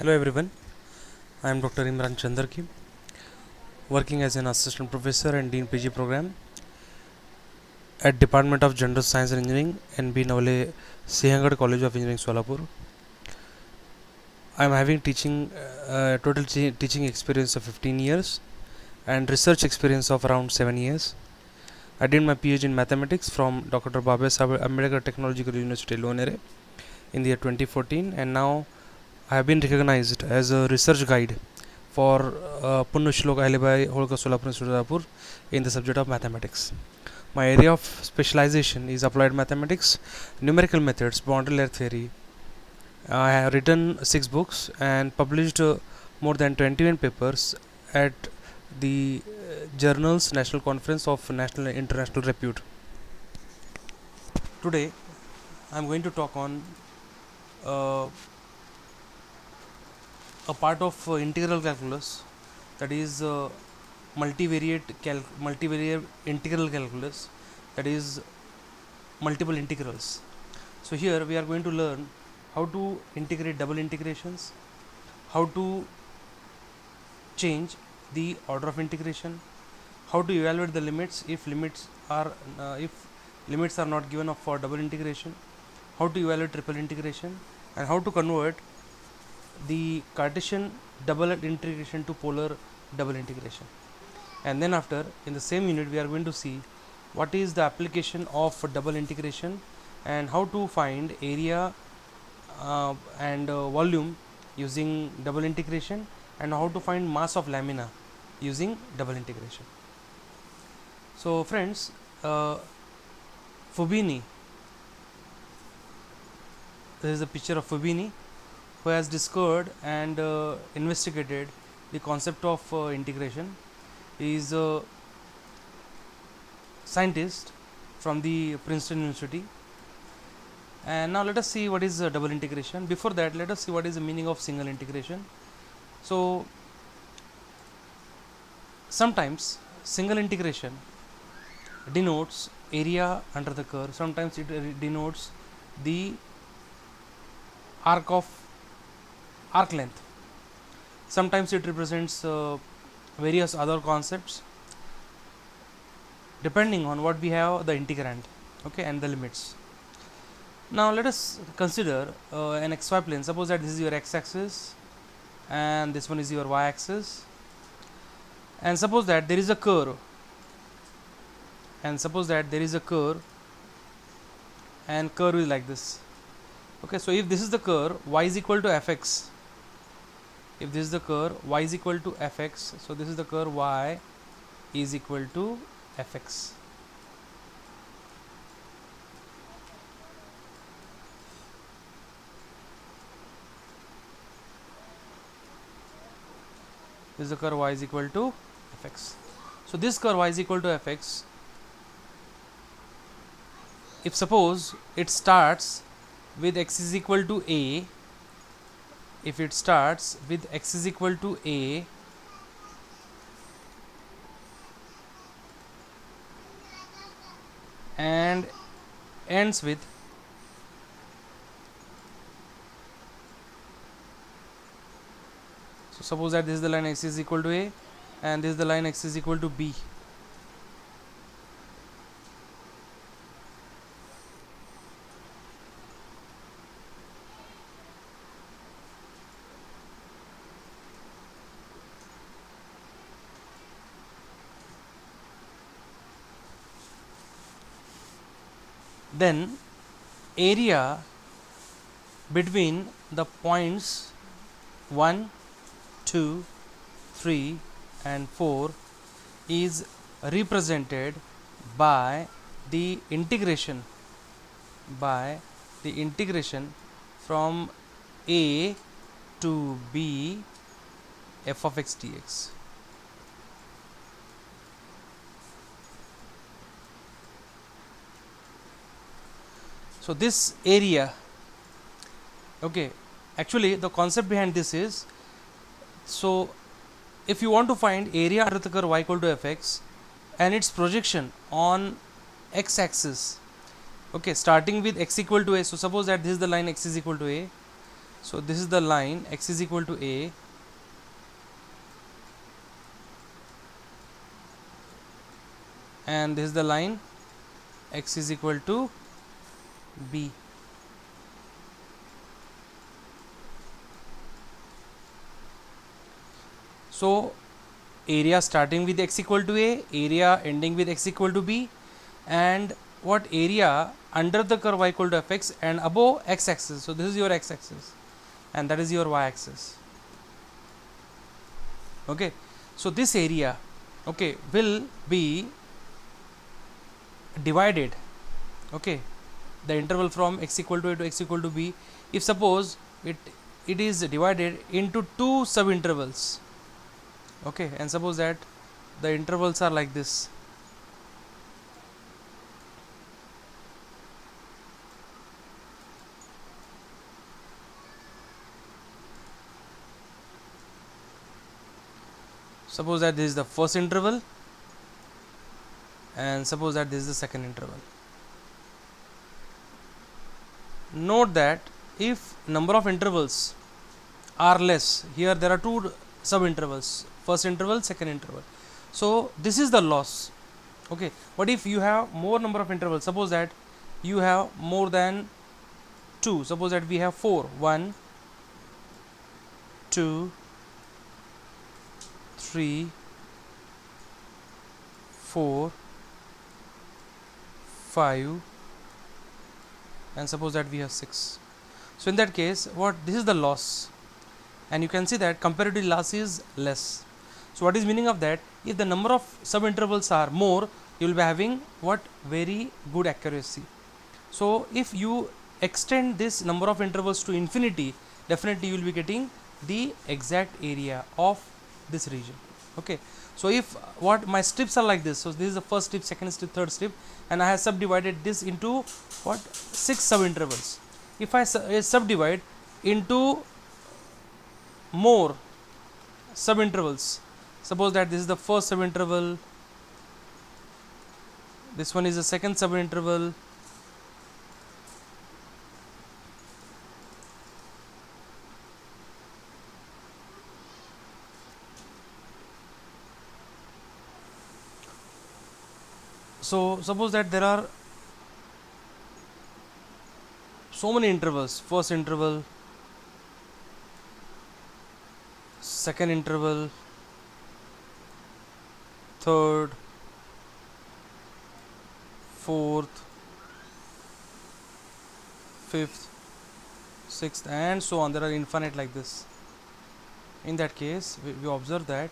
Hello everyone, I am Dr. Imran Chandarki, working as an assistant professor and Dean PG program at Department of General Science and Engineering, NB Navale, Sihangad College of Engineering, Solapur. I am having teaching experience of 15 years and research experience of around 7 years. I did my PhD in mathematics from Dr. Babasaheb Ambedkar Technological University, Lonere in the year 2014, and now I have been recognized as a research guide for Punnushlok Ahlibai Holkar Solapur Solapur in the subject of mathematics. My area of specialization is applied mathematics, numerical methods, boundary layer theory. I have written 6 books and published more than 21 papers at the journals National Conference of National and International Repute. Today I am going to talk on uh, a part of integral calculus, that is multivariate integral calculus, that is multiple integrals. So here we are going to learn how to integrate double integrations, how to change the order of integration, how to evaluate the limits if limits are not given for double integration, how to evaluate triple integration, and how to convert the Cartesian double integration to polar double integration. And then after, in the same unit, we are going to see what is the application of double integration and how to find area and volume using double integration, and how to find mass of lamina using double integration. So friends, Fubini, this is a picture of Fubini, who has discovered and investigated the concept of integration. He is a scientist from the Princeton University. And now let us see what is double integration. Before that, let us see what is the meaning of single integration. So sometimes single integration denotes area under the curve, sometimes it denotes the arc length, sometimes it represents various other concepts depending on what we have, the integrand, okay, and the limits. Now let us consider an xy plane. Suppose that this is your x-axis and this one is your y-axis, and suppose that there is a curve, and curve is like this. Okay, so if this is the curve, y is equal to fx. If this is the curve, y is equal to fx, so this is the curve, y is equal to fx. This is the curve, y is equal to fx. So this curve, y is equal to fx, if suppose it starts with x is equal to a, if it starts with x is equal to a and ends with so suppose that this is the line x is equal to a and this is the line x is equal to b. Then area between the points 1, 2, 3 and 4 is represented by the integration from a to b f of x dx. So this area, okay, actually the concept behind this is, so if you want to find area under the curve y equal to fx and its projection on x axis, okay, starting with x equal to a, so suppose that this is the line x is equal to a, So this is the line x is equal to a, and this is the line x is equal to b. So area starting with x equal to a, area ending with x equal to b, and what area under the curve y equal to fx and above x axis. So this is your x axis and that is your y axis. Okay, so this area, okay, will be divided, okay, the interval from x equal to a to x equal to b, if suppose it is divided into two sub intervals, okay, and suppose that the intervals are like this. Suppose that this is the first interval and suppose that this is the second interval. Note that if number of intervals are less, here there are two sub intervals, first interval, second interval, so this is the loss. Okay, but if you have more number of intervals, suppose that you have more than 2, suppose that we have 4, 1 2 3 4 5, and suppose that we have 6. So in that case, what this is the loss, and you can see that comparative loss is less. So what is meaning of that? If the number of sub intervals are more, you will be having what? Very good accuracy. So if you extend this number of intervals to infinity, definitely you will be getting the exact area of this region. Okay, so if what my strips are like this, so this is the first strip, second strip, third strip, and I have subdivided this into what? 6 sub intervals. If I subdivide into more sub intervals, suppose that this is the first sub interval, this one is the second sub interval, so suppose that there are so many intervals, first interval, second interval, third, fourth, fifth, sixth, and so on. There are infinite like this. In that case, we observe that